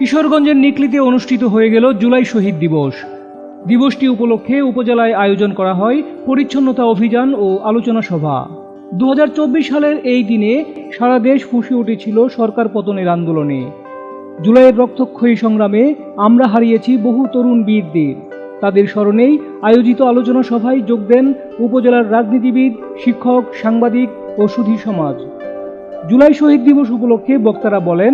কিশোরগঞ্জের নিকলিতে অনুষ্ঠিত হয়ে গেল জুলাই শহীদ দিবস। দিবসটি উপলক্ষে উপজেলায় আয়োজন করা হয় পরিচ্ছন্নতা অভিযান ও আলোচনা সভা। 2024 সালের এই দিনে সারা দেশ ফুঁসে উঠেছিল সরকার পতনের আন্দোলনে। জুলাইয়ের রক্তক্ষয়ী সংগ্রামে আমরা হারিয়েছি বহু তরুণ বীরদের। তাদের স্মরণেই আয়োজিত আলোচনা সভায় যোগ দেন উপজেলার রাজনীতিবিদ, শিক্ষক, সাংবাদিক ও সুধী সমাজ। জুলাই শহীদ দিবস উপলক্ষে বক্তারা বলেন,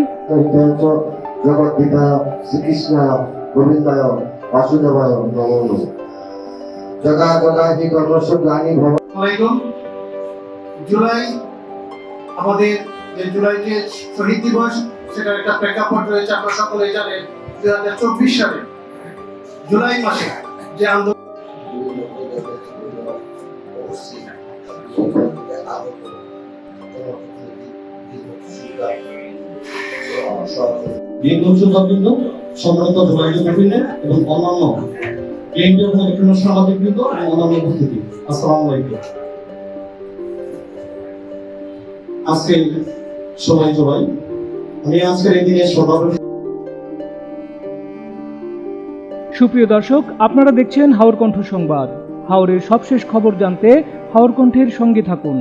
জুলাই আমাদের যে জুলাই যে শহীদ দিবস, সেটার একটা প্রেক্ষাপট রয়েছে। আপনারা সকলেই জানেন 2024 সালে জুলাই মাসে যে আন্দোলন সম্মানিত জুলাইবৃন্দ এবং অন্যান্য কেন্দ্রীয় বিভিন্ন সাংবাদিকবৃন্দ এবং অন্যান্য উপস্থিতি, আসসালামু আলাইকুম। আজকে 16 জুলাই, আমি আজকের এই দিনে সুপ্রিয় দর্শক, আপনারা দেখছেন হাওর কণ্ঠ সংবাদ। হাওরের সবশেষ খবর জানতে হাওর কণ্ঠের সঙ্গে থাকুন।